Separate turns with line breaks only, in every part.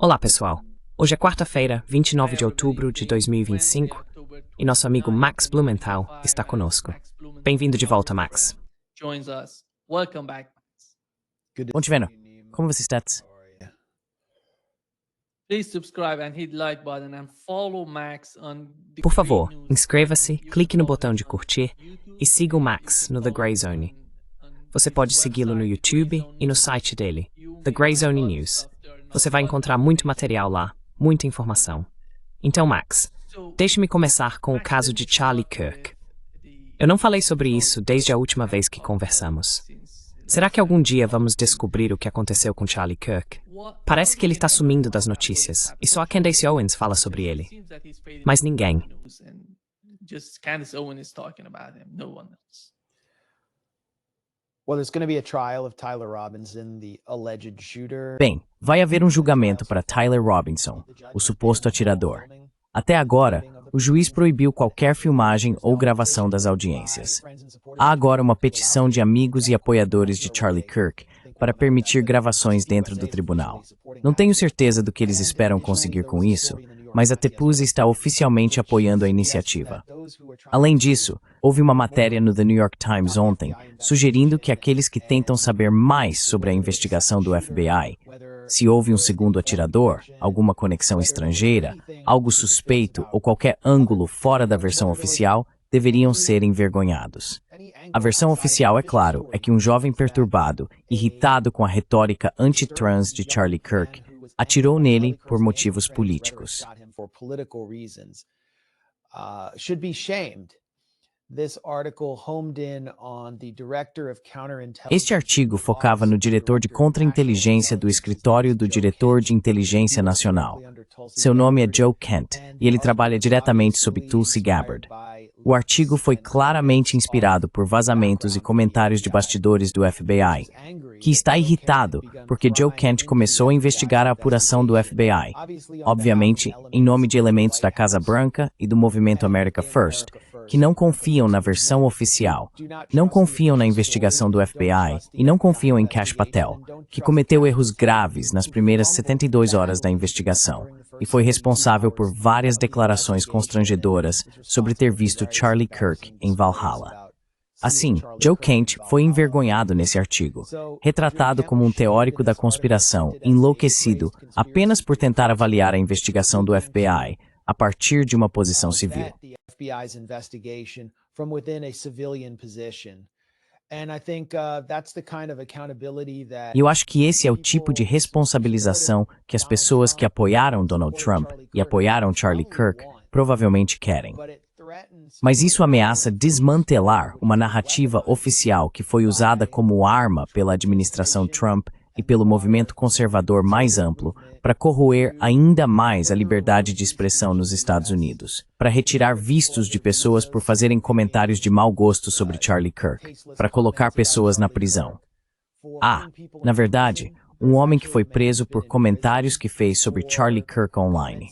Olá, pessoal. Hoje é quarta-feira, 29 de outubro de 2025, e nosso amigo Max Blumenthal está conosco. Bem-vindo de volta, Max.
Bom te vendo. Como você está?
Por favor, inscreva-se, clique no botão de curtir e siga o Max no The Grey Zone. Você pode segui-lo no YouTube e no site dele, The Grey Zone News. Você vai encontrar muito material lá, muita informação. Então, Max, deixe-me começar com o caso de Charlie Kirk. Eu não falei sobre isso desde a última vez que conversamos. Será que algum dia vamos descobrir o que aconteceu com Charlie Kirk? Parece que ele está sumindo das notícias, e só a Candace Owens fala sobre ele. Mas ninguém.
Bem, vai haver um julgamento para Tyler Robinson, o suposto atirador. Até agora, o juiz proibiu qualquer filmagem ou gravação das audiências. Há agora uma petição de amigos e apoiadores de Charlie Kirk para permitir gravações dentro do tribunal. Não tenho certeza do que eles esperam conseguir com isso, mas a Tepuse está oficialmente apoiando a iniciativa. Além disso, houve uma matéria no The New York Times ontem sugerindo que aqueles que tentam saber mais sobre a investigação do FBI, se houve um segundo atirador, alguma conexão estrangeira, algo suspeito ou qualquer ângulo fora da versão oficial, deveriam ser envergonhados. A versão oficial, é claro, é que um jovem perturbado, irritado com a retórica anti-trans de Charlie Kirk, atirou nele por motivos políticos. Este artigo focava no diretor de contra-inteligência do Escritório do Diretor de Inteligência Nacional. Seu nome é Joe Kent, e ele trabalha diretamente sob Tulsi Gabbard. O artigo foi claramente inspirado por vazamentos e comentários de bastidores do FBI, que está irritado porque Joe Kent começou a investigar a apuração do FBI, obviamente em nome de elementos da Casa Branca e do movimento America First, que não confiam na versão oficial, não confiam na investigação do FBI e não confiam em Kash Patel, que cometeu erros graves nas primeiras 72 horas da investigação e foi responsável por várias declarações constrangedoras sobre ter visto Charlie Kirk em Valhalla. Assim, Joe Kent foi envergonhado nesse artigo, retratado como um teórico da conspiração enlouquecido apenas por tentar avaliar a investigação do FBI a partir de uma posição civil. E eu acho que esse é o tipo de responsabilização que as pessoas que apoiaram Donald Trump e apoiaram Charlie Kirk provavelmente querem. Mas isso ameaça desmantelar uma narrativa oficial que foi usada como arma pela administração Trump e pelo movimento conservador mais amplo para corroer ainda mais a liberdade de expressão nos Estados Unidos, para retirar vistos de pessoas por fazerem comentários de mau gosto sobre Charlie Kirk, para colocar pessoas na prisão. Na verdade, um homem que foi preso por comentários que fez sobre Charlie Kirk online,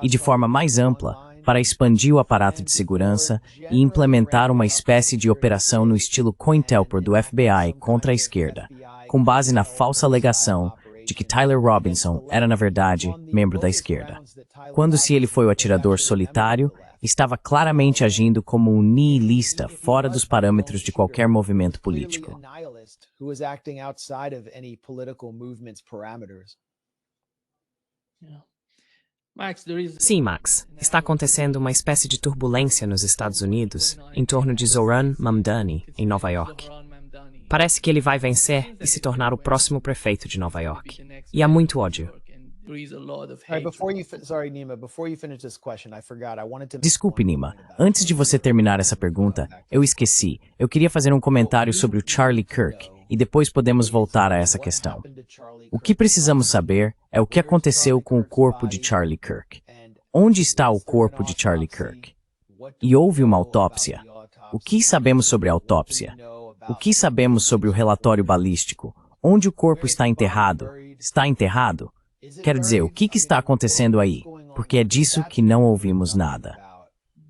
e de forma mais ampla, para expandir o aparato de segurança e implementar uma espécie de operação no estilo COINTELPRO do FBI contra a esquerda, com base na falsa alegação de que Tyler Robinson era, na verdade, membro da esquerda. Quando se ele foi o atirador solitário, estava claramente agindo como um nihilista fora dos parâmetros de qualquer movimento político.
Sim, Max. Está acontecendo uma espécie de turbulência nos Estados Unidos em torno de Zohran Mamdani, em Nova York. Parece que ele vai vencer e se tornar o próximo prefeito de Nova York. E há muito ódio.
Desculpe, Nima. Antes de você terminar essa pergunta, eu esqueci. Eu queria fazer um comentário sobre o Charlie Kirk, e depois podemos voltar a essa questão. O que precisamos saber é o que aconteceu com o corpo de Charlie Kirk. Onde está o corpo de Charlie Kirk? E houve uma autópsia. O que sabemos sobre a autópsia? O que sabemos sobre o relatório balístico? Onde o corpo está enterrado? Está enterrado? Quer dizer, o que está acontecendo aí? Porque é disso que não ouvimos nada.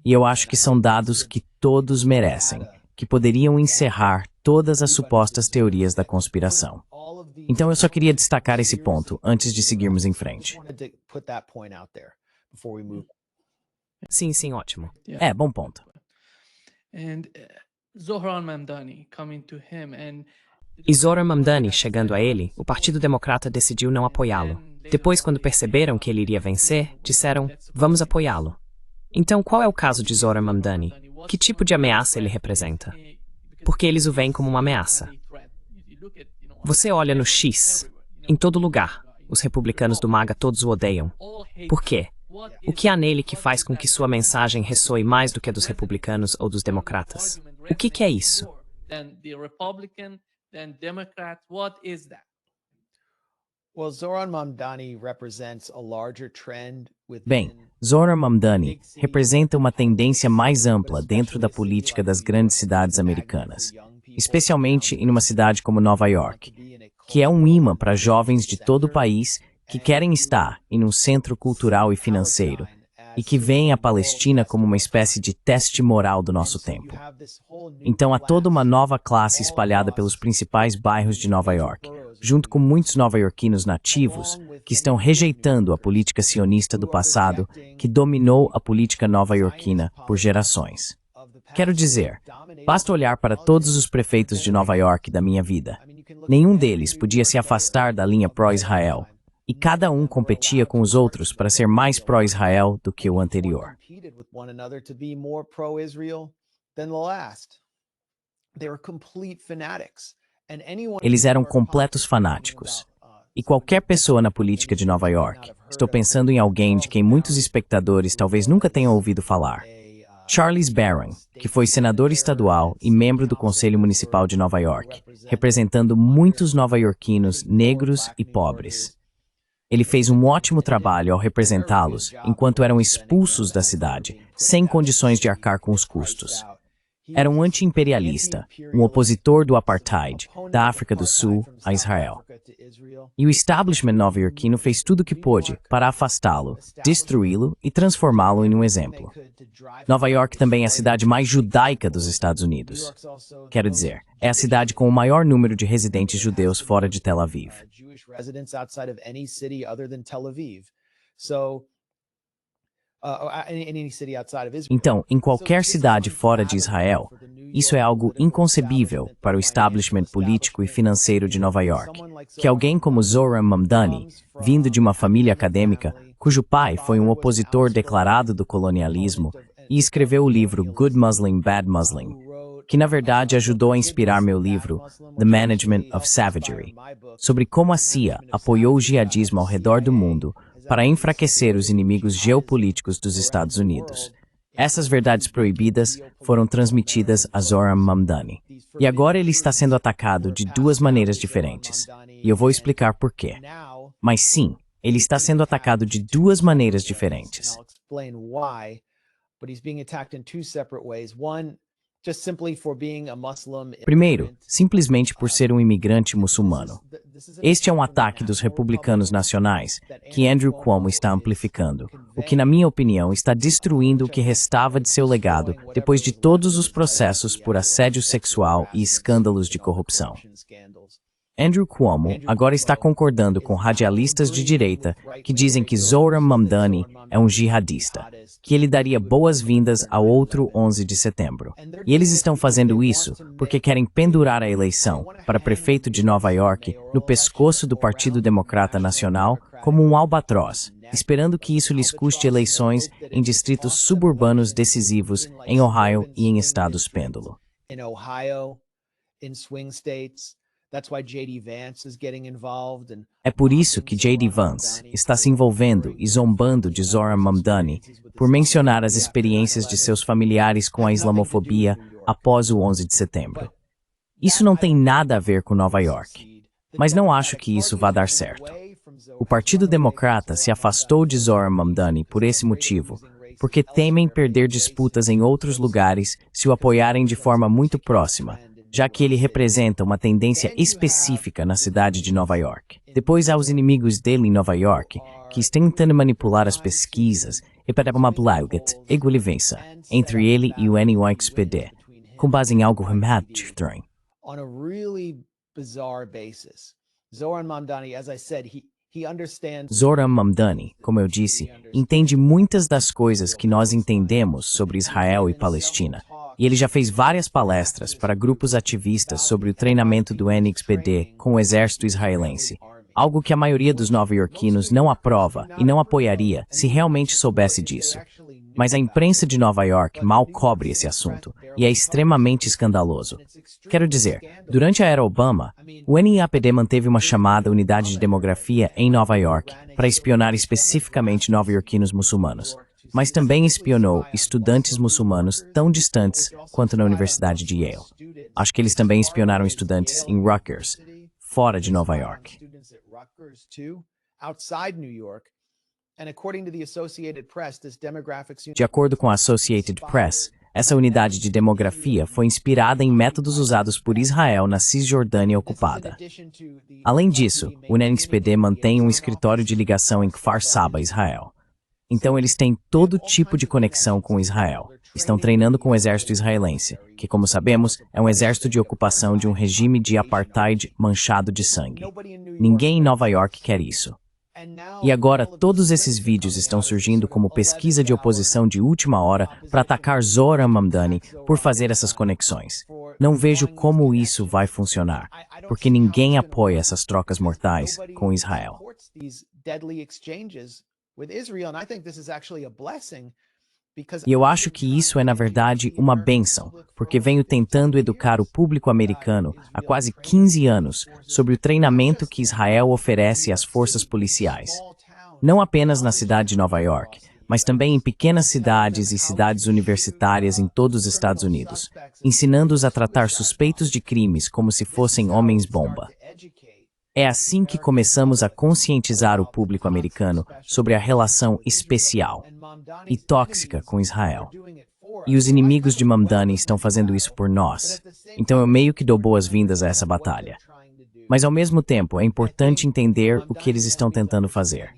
E eu acho que são dados que todos merecem, que poderiam encerrar todas as supostas teorias da conspiração. Então eu só queria destacar esse ponto antes de seguirmos em frente.
Sim, sim, ótimo.
É, bom ponto.
E Zohran Mamdani, chegando a ele, o Partido Democrata decidiu não apoiá-lo. Depois, quando perceberam que ele iria vencer, disseram, vamos apoiá-lo. Então, qual é o caso de Zohran Mamdani? Que tipo de ameaça ele representa? Porque eles o veem como uma ameaça. Você olha no X, em todo lugar. Os republicanos do MAGA todos o odeiam. Por quê? O que há nele que faz com que sua mensagem ressoe mais do que a dos republicanos ou dos democratas? O que é isso?
Bem, Zohran Mamdani representa uma tendência mais ampla dentro da política das grandes cidades americanas, especialmente em uma cidade como Nova York, que é um imã para jovens de todo o país que querem estar em um centro cultural e financeiro e que veem a Palestina como uma espécie de teste moral do nosso tempo. Então há toda uma nova classe espalhada pelos principais bairros de Nova York, junto com muitos nova-iorquinos nativos que estão rejeitando a política sionista do passado que dominou a política nova-iorquina por gerações. Quero dizer, basta olhar para todos os prefeitos de Nova York da minha vida. Nenhum deles podia se afastar da linha pró-Israel, e cada um competia com os outros para ser mais pró-Israel do que o anterior. Eles eram completos fanáticos. E qualquer pessoa na política de Nova York, estou pensando em alguém de quem muitos espectadores talvez nunca tenham ouvido falar. Charles Barron, que foi senador estadual e membro do Conselho Municipal de Nova York, representando muitos nova-iorquinos negros e pobres. Ele fez um ótimo trabalho ao representá-los enquanto eram expulsos da cidade, sem condições de arcar com os custos. Era um anti-imperialista, um opositor do apartheid, da África do Sul a Israel. E o establishment nova-iorquino fez tudo o que pôde para afastá-lo, destruí-lo e transformá-lo em um exemplo. Nova York também é a cidade mais judaica dos Estados Unidos. Quero dizer, é a cidade com o maior número de residentes judeus fora de Tel Aviv. Então, em qualquer cidade fora de Israel, isso é algo inconcebível para o establishment político e financeiro de Nova York, que alguém como Zohran Mamdani, vindo de uma família acadêmica, cujo pai foi um opositor declarado do colonialismo e escreveu o livro Good Muslim, Bad Muslim, que na verdade ajudou a inspirar meu livro The Management of Savagery, sobre como a CIA apoiou o jihadismo ao redor do mundo para enfraquecer os inimigos geopolíticos dos Estados Unidos. Essas verdades proibidas foram transmitidas a Zohran Mamdani. E agora ele está sendo atacado de duas maneiras diferentes. E eu vou explicar por quê. Mas sim, ele está sendo atacado de duas maneiras diferentes. Primeiro, simplesmente por ser um imigrante muçulmano. Este é um ataque dos republicanos nacionais, que Andrew Cuomo está amplificando, o que, na minha opinião, está destruindo o que restava de seu legado depois de todos os processos por assédio sexual e escândalos de corrupção. Andrew Cuomo agora está concordando com radialistas de direita que dizem que Zohran Mamdani é um jihadista, que ele daria boas-vindas ao outro 11 de setembro. E eles estão fazendo isso porque querem pendurar a eleição para prefeito de Nova York no pescoço do Partido Democrata Nacional como um albatroz, esperando que isso lhes custe eleições em distritos suburbanos decisivos em Ohio e em estados pêndulo. É por isso que J.D. Vance está se envolvendo e zombando de Zohran Mamdani por mencionar as experiências de seus familiares com a islamofobia após o 11 de setembro. Isso não tem nada a ver com Nova York, mas não acho que isso vá dar certo. O Partido Democrata se afastou de Zohran Mamdani por esse motivo, porque temem perder disputas em outros lugares se o apoiarem de forma muito próxima, já que ele representa uma tendência específica na cidade de Nova York. Depois há os inimigos dele em Nova York, que estão tentando manipular as pesquisas e para uma blauget equilivença entre ele e o NYXPD, com base em algo remado estranho. Zoran Mamdani, como eu disse, entende muitas das coisas que nós entendemos sobre Israel e Palestina. E ele já fez várias palestras para grupos ativistas sobre o treinamento do NXPD com o exército israelense. Algo que a maioria dos nova-iorquinos não aprova e não apoiaria se realmente soubesse disso. Mas a imprensa de Nova York mal cobre esse assunto, e é extremamente escandaloso. Quero dizer, durante a era Obama, o NIAPD manteve uma chamada unidade de demografia em Nova York para espionar especificamente nova-iorquinos muçulmanos, mas também espionou estudantes muçulmanos tão distantes quanto na Universidade de Yale. Acho que eles também espionaram estudantes em Rutgers, fora de Nova York. De acordo com a Associated Press, essa unidade de demografia foi inspirada em métodos usados por Israel na Cisjordânia ocupada. Além disso, o NXPD mantém um escritório de ligação em Kfar Saba, Israel. Então eles têm todo tipo de conexão com Israel. Estão treinando com o exército israelense, que, como sabemos, é um exército de ocupação de um regime de apartheid manchado de sangue. Ninguém em Nova York quer isso. E agora todos esses vídeos estão surgindo como pesquisa de oposição de última hora para atacar Zoran Mamdani por fazer essas conexões. Não vejo como isso vai funcionar, porque ninguém apoia essas trocas mortais com Israel. E eu acho que isso é, na verdade, uma bênção, porque venho tentando educar o público americano há quase 15 anos sobre o treinamento que Israel oferece às forças policiais. Não apenas na cidade de Nova York, mas também em pequenas cidades e cidades universitárias em todos os Estados Unidos, ensinando-os a tratar suspeitos de crimes como se fossem homens-bomba. É assim que começamos a conscientizar o público americano sobre a relação especial e tóxica com Israel. E os inimigos de Mamdani estão fazendo isso por nós. Então eu meio que dou boas-vindas a essa batalha. Mas ao mesmo tempo, é importante entender o que eles estão tentando fazer.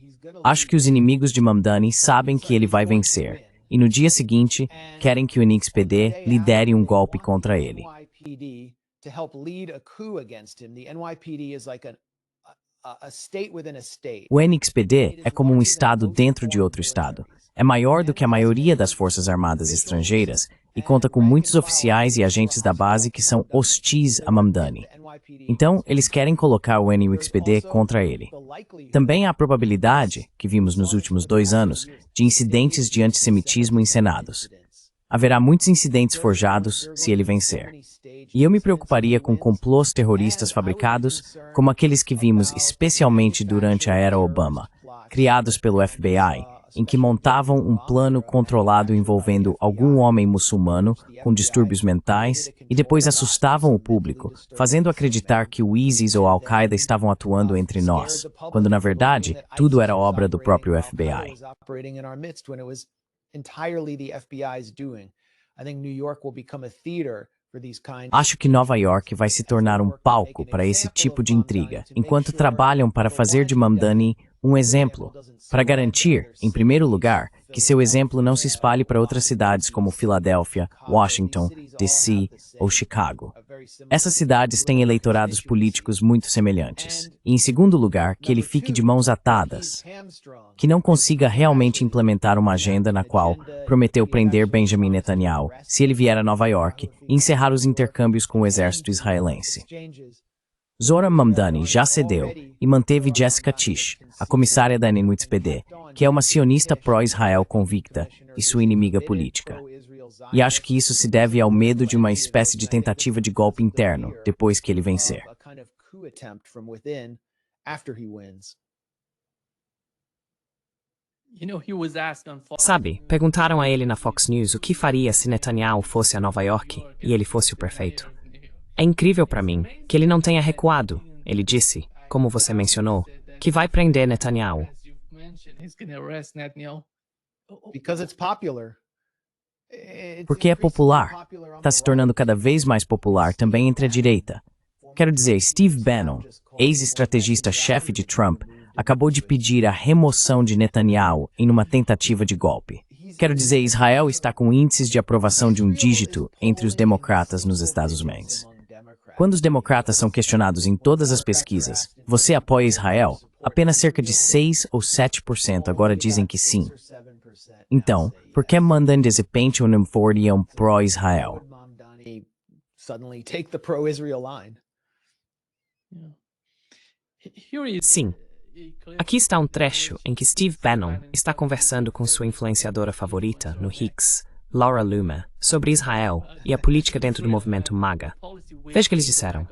Acho que os inimigos de Mamdani sabem que ele vai vencer. E no dia seguinte, querem que o NXPD lidere um golpe contra ele. O NXPD é como um estado dentro de outro estado. É maior do que a maioria das forças armadas estrangeiras e conta com muitos oficiais e agentes da base que são hostis a Mamdani. Então, eles querem colocar o NXPD contra ele. Também há a probabilidade, que vimos nos últimos 2 anos, de incidentes de antissemitismo encenados. Haverá muitos incidentes forjados se ele vencer. E eu me preocuparia com complôs terroristas fabricados, como aqueles que vimos especialmente durante a era Obama, criados pelo FBI, em que montavam um plano controlado envolvendo algum homem muçulmano com distúrbios mentais e depois assustavam o público, fazendo acreditar que o ISIS ou Al-Qaeda estavam atuando entre nós, quando na verdade tudo era obra do próprio FBI. Acho que Nova York vai se tornar um palco para esse tipo de intriga, enquanto trabalham para fazer de Mamdani um exemplo, para garantir, em primeiro lugar, que seu exemplo não se espalhe para outras cidades como Filadélfia, Washington, D.C. ou Chicago. Essas cidades têm eleitorados políticos muito semelhantes. E, em segundo lugar, que ele fique de mãos atadas, que não consiga realmente implementar uma agenda na qual prometeu prender Benjamin Netanyahu se ele vier a Nova York e encerrar os intercâmbios com o exército israelense. Zoran Mamdani já cedeu e manteve Jessica Tisch, a comissária da NXPD, que é uma sionista pró-Israel convicta e sua inimiga política. E acho que isso se deve ao medo de uma espécie de tentativa de golpe interno depois que ele vencer.
Sabe, perguntaram a ele na Fox News o que faria se Netanyahu fosse a Nova York e ele fosse o prefeito. É incrível para mim que ele não tenha recuado. Ele disse, como você mencionou, que vai prender Netanyahu.
Porque é popular. Está se tornando cada vez mais popular também entre a direita. Quero dizer, Steve Bannon, ex-estrategista-chefe de Trump, acabou de pedir a remoção de Netanyahu em uma tentativa de golpe. Quero dizer, Israel está com índices de aprovação de um dígito entre os democratas nos Estados Unidos. Quando os democratas são questionados em todas as pesquisas, você apoia Israel? Apenas cerca de 6 ou 7% agora dizem que sim. Então, por que mandam de repente um informe pró-Israel?
Sim. Aqui está um trecho em que Steve Bannon está conversando com sua influenciadora favorita no Hicks, Laura Loomer, sobre Israel e a política dentro do movimento MAGA. Veja o que eles disseram.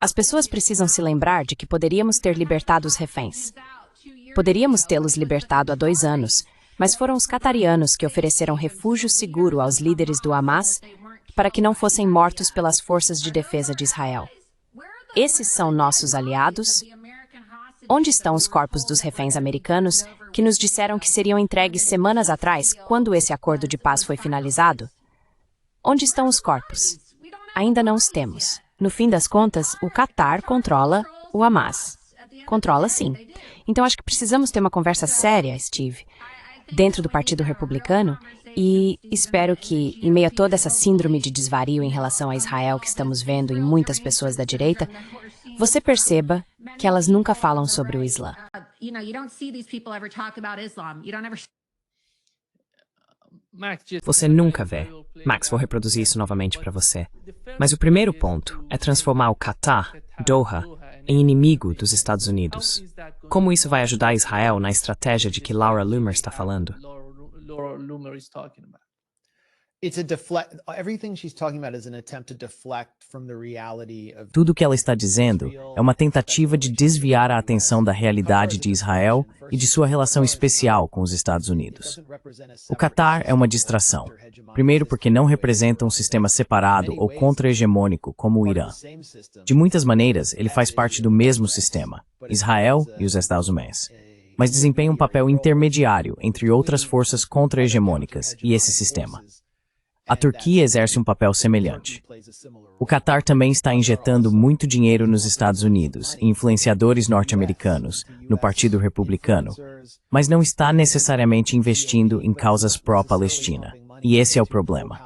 As pessoas precisam se lembrar de que poderíamos ter libertado os reféns. Poderíamos tê-los libertado há 2 anos, mas foram os qatarianos que ofereceram refúgio seguro aos líderes do Hamas para que não fossem mortos pelas forças de defesa de Israel. Esses são nossos aliados. Onde estão os corpos dos reféns americanos que nos disseram que seriam entregues semanas atrás, quando esse acordo de paz foi finalizado? Onde estão os corpos? Ainda não os temos. No fim das contas, o Qatar controla o Hamas. Controla, sim. Então acho que precisamos ter uma conversa séria, Steve, dentro do Partido Republicano, e espero que, em meio a toda essa síndrome de desvario em relação a Israel que estamos vendo em muitas pessoas da direita, você perceba que elas nunca falam sobre o Islã.
Você nunca vê. Max, vou reproduzir isso novamente para você. Mas o primeiro ponto é transformar o Qatar, Doha, em inimigo dos Estados Unidos. Como isso vai ajudar Israel na estratégia de que Laura Loomer está falando?
Tudo o que ela está dizendo é uma tentativa de desviar a atenção da realidade de Israel e de sua relação especial com os Estados Unidos. O Qatar é uma distração. Primeiro porque não representa um sistema separado ou contra-hegemônico como o Irã. De muitas maneiras, ele faz parte do mesmo sistema, Israel e os Estados Unidos, mas desempenha um papel intermediário entre outras forças contra-hegemônicas e esse sistema. A Turquia exerce um papel semelhante. O Qatar também está injetando muito dinheiro nos Estados Unidos e influenciadores norte-americanos, no Partido Republicano, mas não está necessariamente investindo em causas pró-Palestina. E esse é o problema.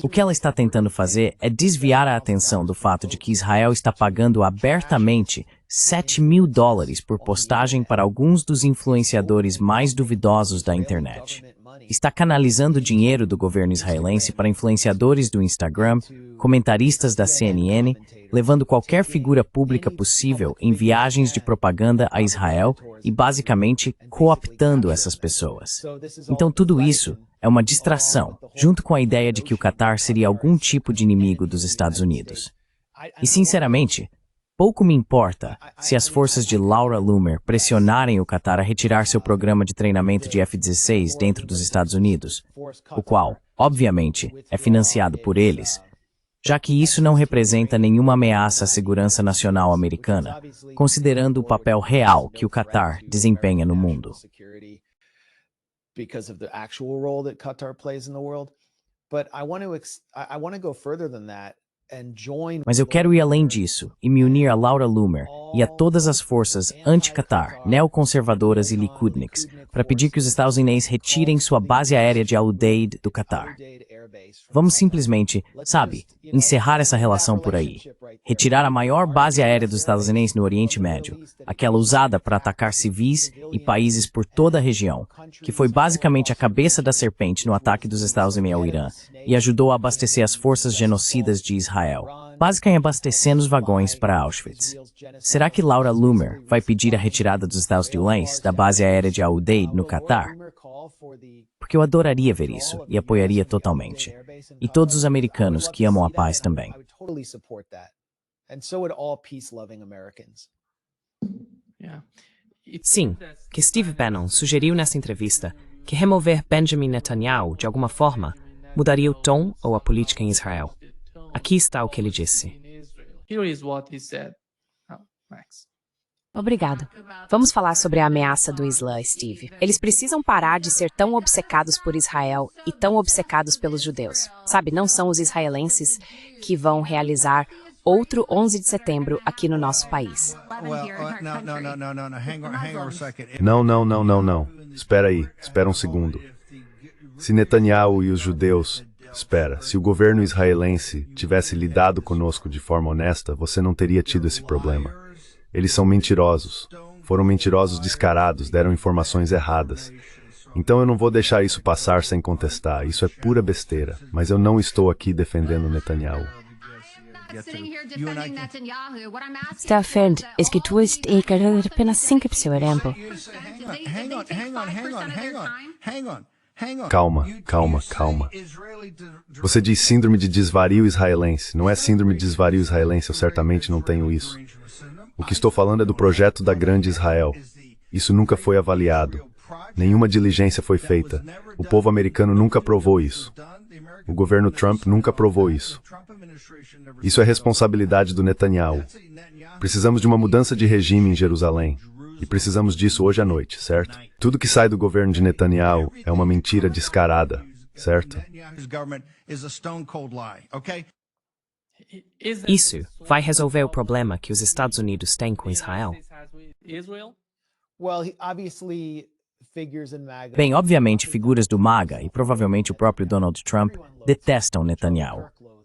O que ela está tentando fazer é desviar a atenção do fato de que Israel está pagando abertamente $7.000 por postagem para alguns dos influenciadores mais duvidosos da internet. Está canalizando dinheiro do governo israelense para influenciadores do Instagram, comentaristas da CNN, levando qualquer figura pública possível em viagens de propaganda a Israel e basicamente cooptando essas pessoas. Então tudo isso é uma distração, junto com a ideia de que o Qatar seria algum tipo de inimigo dos Estados Unidos. E sinceramente, pouco me importa se as forças de Laura Loomer pressionarem o Qatar a retirar seu programa de treinamento de F-16 dentro dos Estados Unidos, o qual, obviamente, é financiado por eles, já que isso não representa nenhuma ameaça à segurança nacional americana, considerando o papel real que o Qatar desempenha no mundo.
Because of the actual role that Qatar plays in the world, but I want to go further than that and join.
Mas eu quero ir além disso e me unir a Laura Loomer e a todas as forças anti-Qatar, neoconservadoras e Likudniks, para pedir que os Estados Unidos retirem sua base aérea de Al Udeid do Qatar. Vamos simplesmente, encerrar essa relação por aí. Retirar a maior base aérea dos Estados Unidos no Oriente Médio, aquela usada para atacar civis e países por toda a região, que foi basicamente a cabeça da serpente no ataque dos Estados Unidos ao Irã e ajudou a abastecer as forças genocidas de Israel, basicamente abastecendo os vagões para Auschwitz. Será que Laura Loomer vai pedir a retirada dos Estados Unidos da base aérea de Al Udeid no Qatar? Porque eu adoraria ver isso e apoiaria totalmente. E todos os americanos que amam a paz também.
Sim, que Steve Bannon sugeriu nessa entrevista que remover Benjamin Netanyahu, de alguma forma, mudaria o tom ou a política em Israel. Aqui está o que ele disse.
Obrigado. Vamos falar sobre a ameaça do Islã, Steve. Eles precisam parar de ser tão obcecados por Israel e tão obcecados pelos judeus. Não são os israelenses que vão realizar outro 11 de setembro aqui no nosso país.
Não. Espera aí, espera um segundo. Se Netanyahu e os judeus... Espera, se o governo israelense tivesse lidado conosco de forma honesta, você não teria tido esse problema. Eles são mentirosos. Foram mentirosos descarados, deram informações erradas. Então eu não vou deixar isso passar sem contestar. Isso é pura besteira. Mas eu não estou aqui defendendo Netanyahu.
Está certo, é que tu estás apenas 5%.
Calma. Você diz síndrome de desvario israelense. Não é síndrome de desvario israelense, eu certamente não tenho isso. O que estou falando é do projeto da Grande Israel. Isso nunca foi avaliado. Nenhuma diligência foi feita. O povo americano nunca aprovou isso. O governo Trump nunca aprovou isso. Isso é responsabilidade do Netanyahu. Precisamos de uma mudança de regime em Jerusalém. E precisamos disso hoje à noite, certo? Tudo que sai do governo de Netanyahu é uma mentira descarada, certo?
Isso vai resolver o problema que os Estados Unidos têm com Israel?
Bem, obviamente, figuras do MAGA e provavelmente o próprio Donald Trump detestam Netanyahu.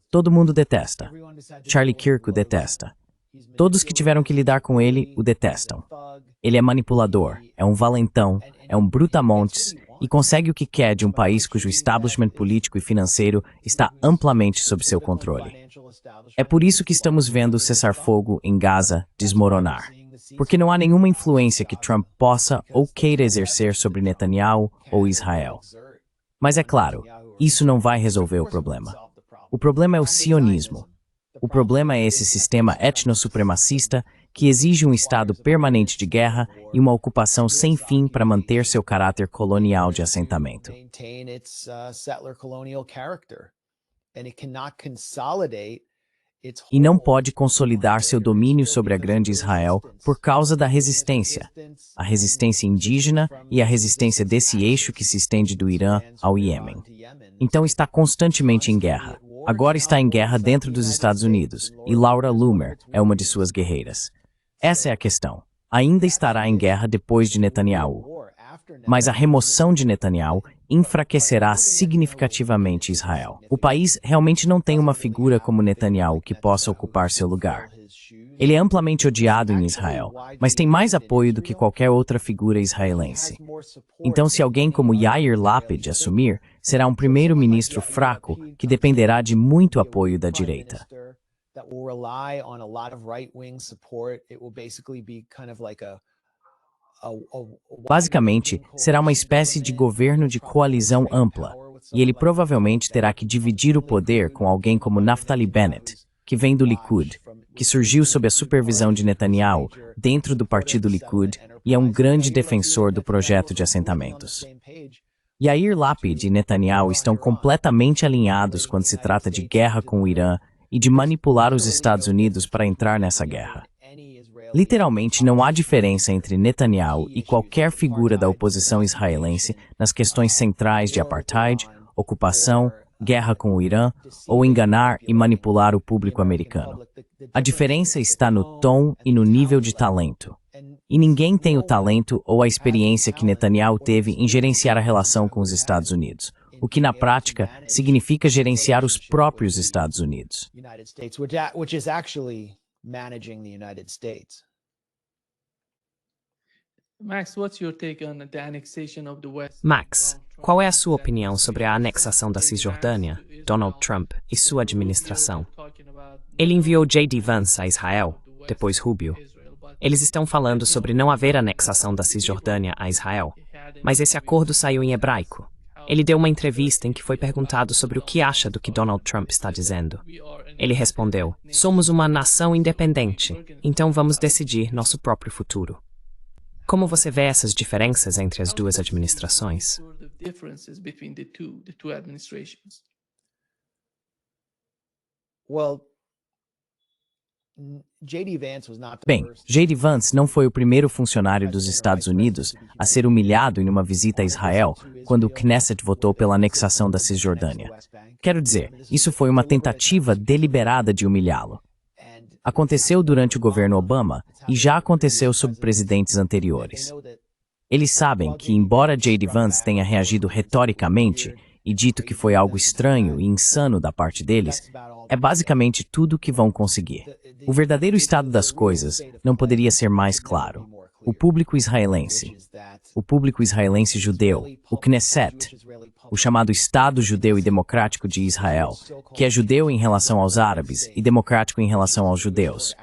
Todo mundo detesta. Charlie Kirk o detesta. Todos que tiveram que lidar com ele o detestam. Ele é manipulador, é um valentão, é um brutamontes e consegue o que quer de um país cujo establishment político e financeiro está amplamente sob seu controle. É por isso que estamos vendo o cessar-fogo em Gaza desmoronar. Porque não há nenhuma influência que Trump possa ou queira exercer sobre Netanyahu ou Israel. Mas é claro, isso não vai resolver o problema. O problema é o sionismo. O problema é esse sistema etnossupremacista que exige um estado permanente de guerra e uma ocupação sem fim para manter seu caráter colonial de assentamento. E não pode consolidar seu domínio sobre a Grande Israel por causa da resistência, a resistência indígena e a resistência desse eixo que se estende do Irã ao Iêmen. Então está constantemente em guerra. Agora está em guerra dentro dos Estados Unidos, e Laura Loomer é uma de suas guerreiras. Essa é a questão. Ainda estará em guerra depois de Netanyahu. Mas a remoção de Netanyahu enfraquecerá significativamente Israel. O país realmente não tem uma figura como Netanyahu que possa ocupar seu lugar. Ele é amplamente odiado em Israel, mas tem mais apoio do que qualquer outra figura israelense. Então, se alguém como Yair Lapid assumir, será um primeiro-ministro fraco que dependerá de muito apoio da direita. Basicamente, será uma espécie de governo de coalizão ampla, e ele provavelmente terá que dividir o poder com alguém como Naftali Bennett, que vem do Likud, que surgiu sob a supervisão de Netanyahu dentro do partido Likud e é um grande defensor do projeto de assentamentos. Yair Lapid e Netanyahu estão completamente alinhados quando se trata de guerra com o Irã e de manipular os Estados Unidos para entrar nessa guerra. Literalmente, não há diferença entre Netanyahu e qualquer figura da oposição israelense nas questões centrais de apartheid, ocupação, guerra com o Irã ou enganar e manipular o público americano. A diferença está no tom e no nível de talento. E ninguém tem o talento ou a experiência que Netanyahu teve em gerenciar a relação com os Estados Unidos, o que na prática significa gerenciar os próprios Estados Unidos.
Max, qual é a sua opinião sobre a anexação da Cisjordânia, Donald Trump e sua administração? Ele enviou J.D. Vance a Israel, depois Rubio. Eles estão falando sobre não haver anexação da Cisjordânia a Israel, mas esse acordo saiu em hebraico. Ele deu uma entrevista em que foi perguntado sobre o que acha do que Donald Trump está dizendo. Ele respondeu: "Somos uma nação independente, então vamos decidir nosso próprio futuro." Como você vê essas diferenças entre as duas administrações?
Bem, J.D. Vance não foi o primeiro funcionário dos Estados Unidos a ser humilhado em uma visita a Israel quando o Knesset votou pela anexação da Cisjordânia. Quero dizer, isso foi uma tentativa deliberada de humilhá-lo. Aconteceu durante o governo Obama e já aconteceu sob presidentes anteriores. Eles sabem que, embora J.D. Vance tenha reagido retoricamente e dito que foi algo estranho e insano da parte deles, é basicamente tudo o que vão conseguir. O verdadeiro estado das coisas não poderia ser mais claro. O público israelense judeu, o Knesset, o chamado Estado Judeu e Democrático de Israel, que é judeu em relação aos árabes e democrático em relação aos judeus,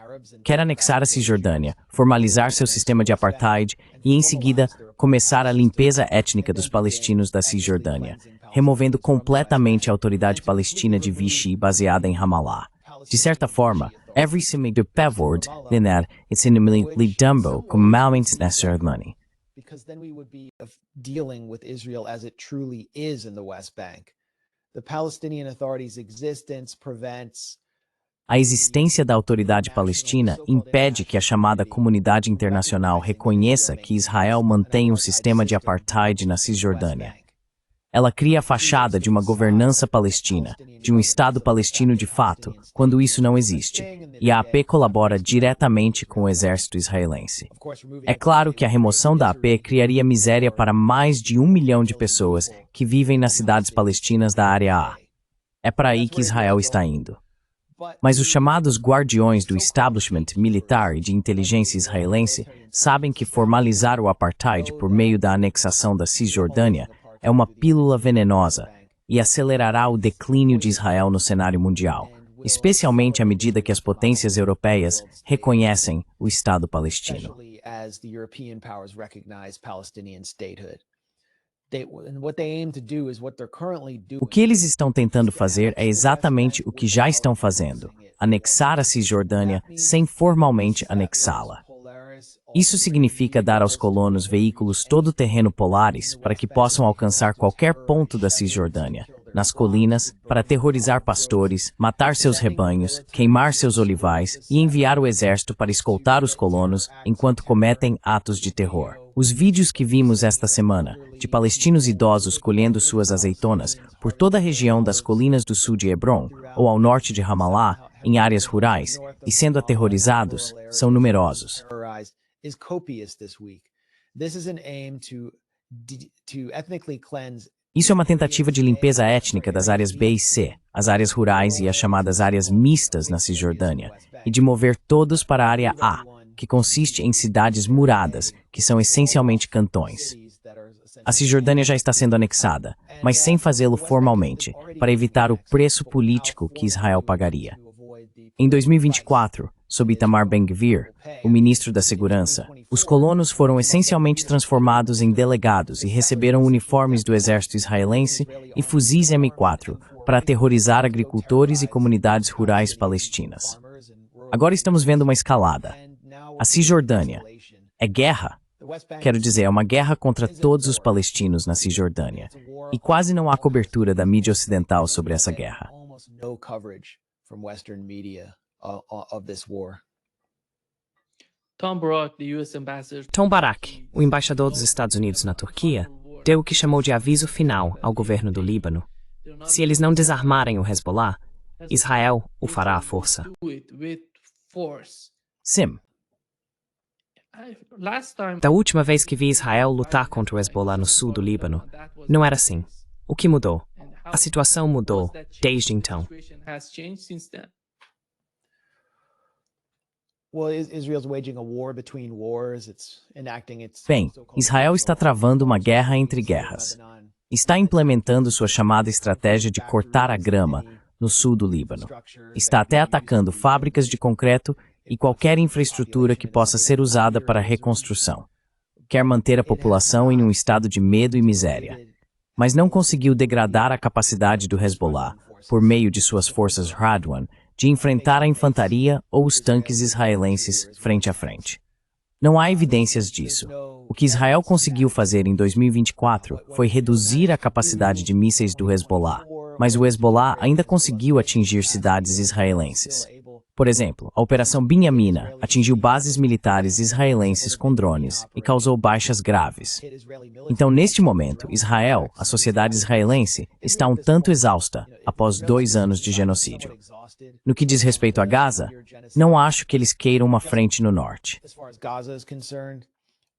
quer anexar a Cisjordânia, formalizar seu sistema de apartheid e, em seguida, começar a limpeza étnica dos palestinos da Cisjordânia, removendo completamente a autoridade palestina de Vichy baseada em Ramallah. De certa forma, every simi de pevord linar insinuamente dumbo como malmente nessa money.
Because then we would be dealing with Israel as it truly is in the West Bank. The Palestinian Authority's existence prevents.
A existência da autoridade palestina impede que a chamada comunidade internacional reconheça que Israel mantém um sistema de apartheid na Cisjordânia. Ela cria a fachada de uma governança palestina, de um Estado palestino de fato, quando isso não existe, e a AP colabora diretamente com o exército israelense. É claro que a remoção da AP criaria miséria para mais de 1 milhão de pessoas que vivem nas cidades palestinas da área A. É para aí que Israel está indo. Mas os chamados guardiões do establishment militar e de inteligência israelense sabem que formalizar o apartheid por meio da anexação da Cisjordânia é uma pílula venenosa e acelerará o declínio de Israel no cenário mundial, especialmente à medida que as potências europeias reconhecem o Estado palestino. O que eles estão tentando fazer é exatamente o que já estão fazendo: anexar a Cisjordânia sem formalmente anexá-la. Isso significa dar aos colonos veículos todo-terreno polares para que possam alcançar qualquer ponto da Cisjordânia, nas colinas, para aterrorizar pastores, matar seus rebanhos, queimar seus olivais e enviar o exército para escoltar os colonos enquanto cometem atos de terror. Os vídeos que vimos esta semana, de palestinos idosos colhendo suas azeitonas por toda a região das colinas do sul de Hebron ou ao norte de Ramallah, em áreas rurais, e sendo aterrorizados, são numerosos. Isso é uma tentativa de limpeza étnica das áreas B e C, as áreas rurais e as chamadas áreas mistas na Cisjordânia, e de mover todos para a área A, que consiste em cidades muradas, que são essencialmente cantões. A Cisjordânia já está sendo anexada, mas sem fazê-lo formalmente, para evitar o preço político que Israel pagaria. Em 2024, sob Itamar Ben-Gvir, o ministro da Segurança, os colonos foram essencialmente transformados em delegados e receberam uniformes do exército israelense e fuzis M4 para aterrorizar agricultores e comunidades rurais palestinas. Agora estamos vendo uma escalada. A Cisjordânia é guerra? Quero dizer, é uma guerra contra todos os palestinos na Cisjordânia. E quase não há cobertura da mídia ocidental sobre essa guerra.
Tom Barak, o embaixador dos Estados Unidos na Turquia, deu o que chamou de aviso final ao governo do Líbano. Se eles não desarmarem o Hezbollah, Israel o fará à força.
Sim.
Da última vez que vi Israel lutar contra o Hezbollah no sul do Líbano, não era assim. O que mudou? A situação mudou desde então.
Bem, Israel está travando uma guerra entre guerras. Está implementando sua chamada estratégia de cortar a grama no sul do Líbano. Está até atacando fábricas de concreto e qualquer infraestrutura que possa ser usada para a reconstrução. Quer manter a população em um estado de medo e miséria. Mas não conseguiu degradar a capacidade do Hezbollah, por meio de suas forças Radwan, de enfrentar a infantaria ou os tanques israelenses frente a frente. Não há evidências disso. O que Israel conseguiu fazer em 2024 foi reduzir a capacidade de mísseis do Hezbollah, mas o Hezbollah ainda conseguiu atingir cidades israelenses. Por exemplo, a Operação Binhamina atingiu bases militares israelenses com drones e causou baixas graves. Então, neste momento, Israel, a sociedade israelense, está um tanto exausta após 2 anos de genocídio. No que diz respeito a Gaza, não acho que eles queiram uma frente no norte.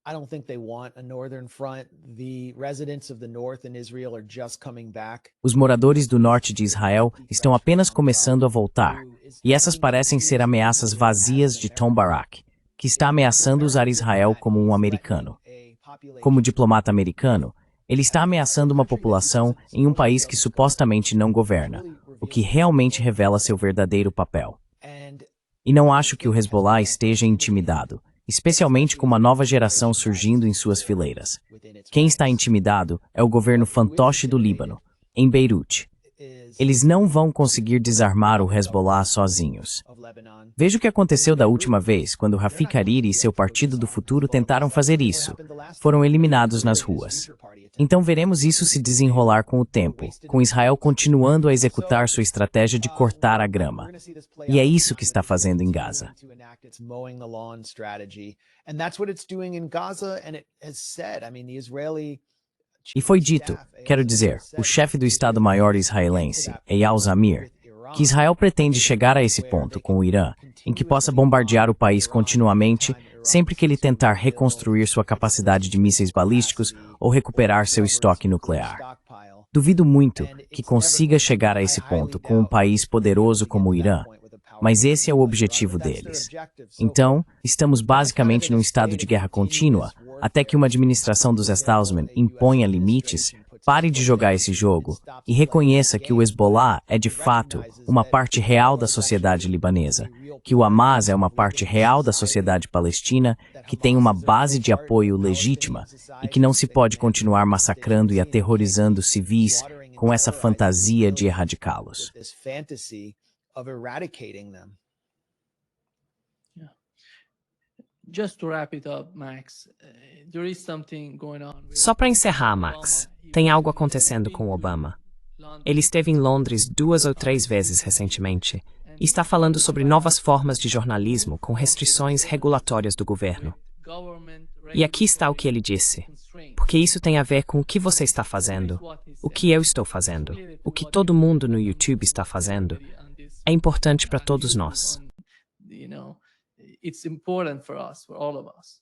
I don't think they want a northern front. The residents of the north in Israel are just coming back.
Os moradores do norte de Israel estão apenas começando a voltar, e essas parecem ser ameaças vazias de Tom Barak, que está ameaçando usar Israel como um americano. Como diplomata americano, ele está ameaçando uma população em um país que supostamente não governa, o que realmente revela seu verdadeiro papel. E não acho que o Hezbollah esteja intimidado, especialmente com uma nova geração surgindo em suas fileiras. Quem está intimidado é o governo fantoche do Líbano, em Beirute. Eles não vão conseguir desarmar o Hezbollah sozinhos. Veja o que aconteceu da última vez, quando Rafik Hariri e seu Partido do Futuro tentaram fazer isso. Foram eliminados nas ruas. Então veremos isso se desenrolar com o tempo, com Israel continuando a executar sua estratégia de cortar a grama. E é isso que está fazendo em Gaza. E foi dito, quero dizer, o chefe do Estado-Maior israelense, Eyal Zamir, que Israel pretende chegar a esse ponto com o Irã, em que possa bombardear o país continuamente, sempre que ele tentar reconstruir sua capacidade de mísseis balísticos ou recuperar seu estoque nuclear. Duvido muito que consiga chegar a esse ponto com um país poderoso como o Irã, mas esse é o objetivo deles. Então, estamos basicamente num estado de guerra contínua, até que uma administração dos Establishment imponha limites, pare de jogar esse jogo e reconheça que o Hezbollah é de fato uma parte real da sociedade libanesa, que o Hamas é uma parte real da sociedade palestina, que tem uma base de apoio legítima e que não se pode continuar massacrando e aterrorizando civis com essa fantasia de erradicá-los.
Só para encerrar, Max, tem algo acontecendo com Obama. Ele esteve em Londres 2 ou 3 vezes recentemente e está falando sobre novas formas de jornalismo com restrições regulatórias do governo. E aqui está o que ele disse, porque isso tem a ver com o que você está fazendo, o que eu estou fazendo, o que todo mundo no YouTube está fazendo. É importante para todos nós.
It's important for us, for all of us.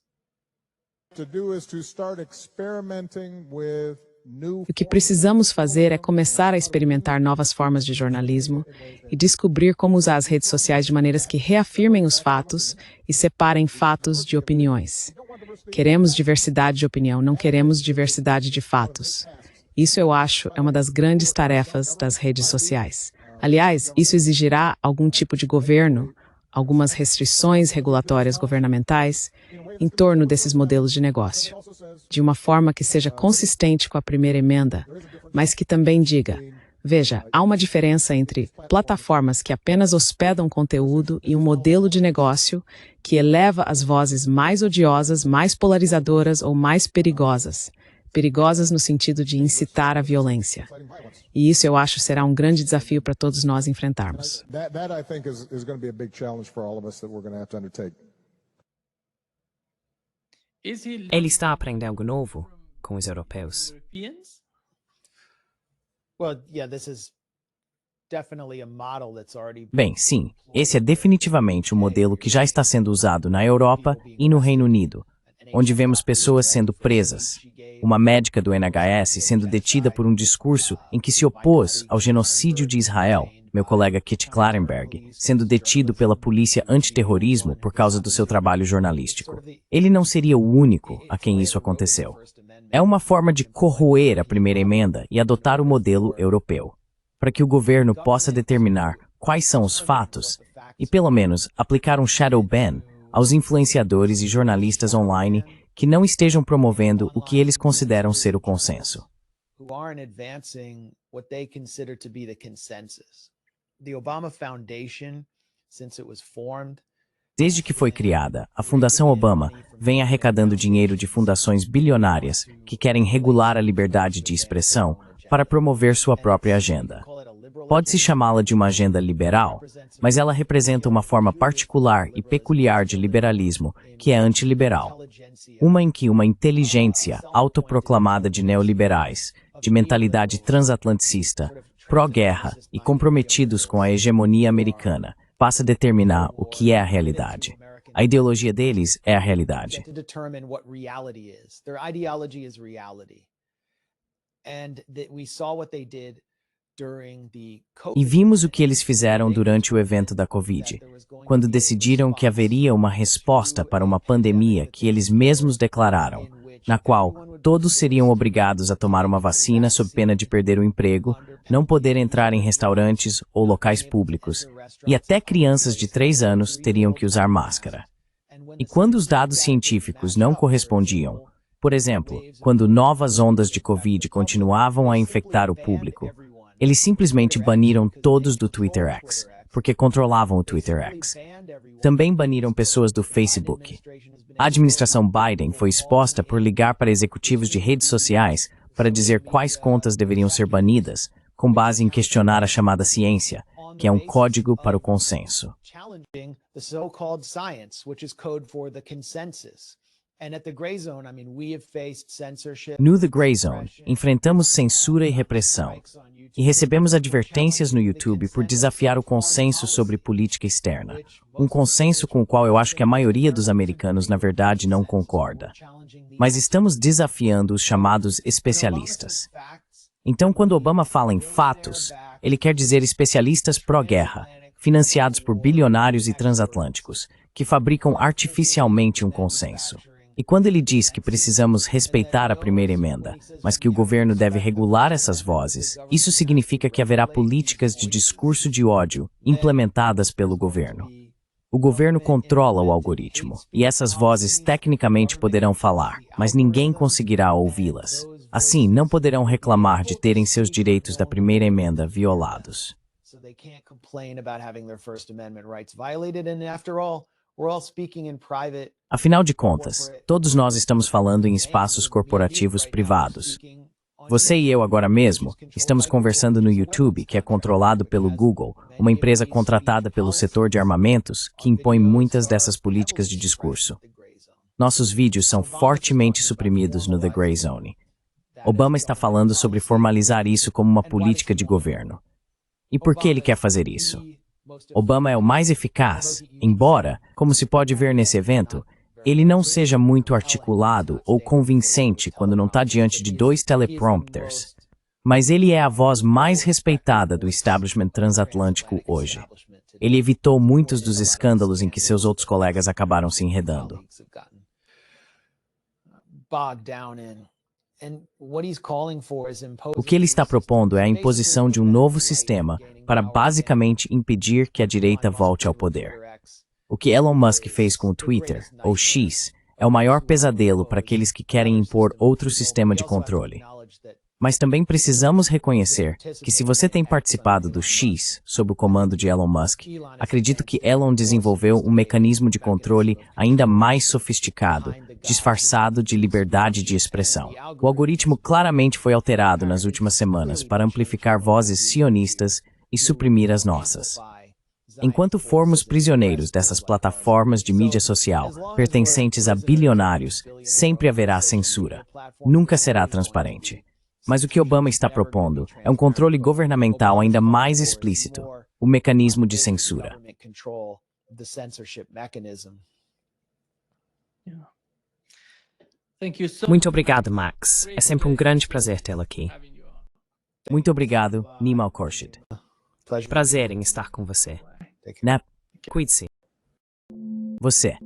O que precisamos fazer é começar a experimentar novas formas de jornalismo e descobrir como usar as redes sociais de maneiras que reafirmem os fatos e separem fatos de opiniões. Queremos diversidade de opinião, não queremos diversidade de fatos. Isso, eu acho, é uma das grandes tarefas das redes sociais. Aliás, isso exigirá algum tipo de governo, algumas restrições regulatórias governamentais em torno desses modelos de negócio, de uma forma que seja consistente com a primeira emenda, mas que também diga, veja, há uma diferença entre plataformas que apenas hospedam conteúdo e um modelo de negócio que eleva as vozes mais odiosas, mais polarizadoras ou mais perigosas. Perigosas no sentido de incitar a violência. E isso, eu acho, será um grande desafio para todos nós enfrentarmos.
Ele está aprendendo algo novo com os europeus.
Bem, sim, esse é definitivamente um modelo que já está sendo usado na Europa e no Reino Unido, onde vemos pessoas sendo presas. Uma médica do NHS sendo detida por um discurso em que se opôs ao genocídio de Israel. Meu colega Kit Klarenberg, sendo detido pela polícia antiterrorismo por causa do seu trabalho jornalístico. Ele não seria o único a quem isso aconteceu. É uma forma de corroer a primeira emenda e adotar o modelo europeu, para que o governo possa determinar quais são os fatos e, pelo menos, aplicar um shadow ban aos influenciadores e jornalistas online que não estejam promovendo o que eles consideram ser o consenso. Desde que foi criada, a Fundação Obama vem arrecadando dinheiro de fundações bilionárias que querem regular a liberdade de expressão para promover sua própria agenda. Pode-se chamá-la de uma agenda liberal, mas ela representa uma forma particular e peculiar de liberalismo, que é antiliberal. Uma em que uma inteligência autoproclamada de neoliberais, de mentalidade transatlanticista, pró-guerra e comprometidos com a hegemonia americana, passa a determinar o que é a realidade. A ideologia deles é a realidade. E vimos o que eles fizeram durante o evento da Covid, quando decidiram que haveria uma resposta para uma pandemia que eles mesmos declararam, na qual todos seriam obrigados a tomar uma vacina sob pena de perder o emprego, não poder entrar em restaurantes ou locais públicos, e até crianças de 3 anos teriam que usar máscara. E quando os dados científicos não correspondiam, por exemplo, quando novas ondas de Covid continuavam a infectar o público, eles simplesmente baniram todos do Twitter X, porque controlavam o Twitter X. Também baniram pessoas do Facebook. A administração Biden foi exposta por ligar para executivos de redes sociais para dizer quais contas deveriam ser banidas, com base em questionar a chamada ciência, que é um código para o consenso. No The Grey Zone, enfrentamos censura e repressão, e recebemos advertências no YouTube por desafiar o consenso sobre política externa, um consenso com o qual eu acho que a maioria dos americanos, na verdade, não concorda. Mas estamos desafiando os chamados especialistas. Então, quando Obama fala em fatos, ele quer dizer especialistas pró-guerra, financiados por bilionários e transatlânticos, que fabricam artificialmente um consenso. E quando ele diz que precisamos respeitar a primeira emenda, mas que o governo deve regular essas vozes, isso significa que haverá políticas de discurso de ódio implementadas pelo governo. O governo controla o algoritmo, e essas vozes tecnicamente poderão falar, mas ninguém conseguirá ouvi-las. Assim, não poderão reclamar de terem seus direitos da primeira emenda violados. Afinal de contas, todos nós estamos falando em espaços corporativos privados. Você e eu agora mesmo estamos conversando no YouTube, que é controlado pelo Google, uma empresa contratada pelo setor de armamentos que impõe muitas dessas políticas de discurso. Nossos vídeos são fortemente suprimidos no The Grey Zone. Obama está falando sobre formalizar isso como uma política de governo. E por que ele quer fazer isso? Obama é o mais eficaz, embora, como se pode ver nesse evento, ele não seja muito articulado ou convincente quando não está diante de 2 teleprompters. Mas ele é a voz mais respeitada do establishment transatlântico hoje. Ele evitou muitos dos escândalos em que seus outros colegas acabaram se enredando. O que ele está propondo é a imposição de um novo sistema para basicamente impedir que a direita volte ao poder. O que Elon Musk fez com o Twitter, ou X, é o maior pesadelo para aqueles que querem impor outro sistema de controle. Mas também precisamos reconhecer que se você tem participado do X sob o comando de Elon Musk, acredito que Elon desenvolveu um mecanismo de controle ainda mais sofisticado, disfarçado de liberdade de expressão. O algoritmo claramente foi alterado nas últimas semanas para amplificar vozes sionistas e suprimir as nossas. Enquanto formos prisioneiros dessas plataformas de mídia social pertencentes a bilionários, sempre haverá censura. Nunca será transparente. Mas o que Obama está propondo é um controle governamental ainda mais explícito, o mecanismo de censura.
Muito obrigado, Max. É sempre um grande prazer tê-lo aqui.
Muito obrigado, Nimal Khorshid.
Prazer em estar com você.
Nap,
Cuide-se.
você.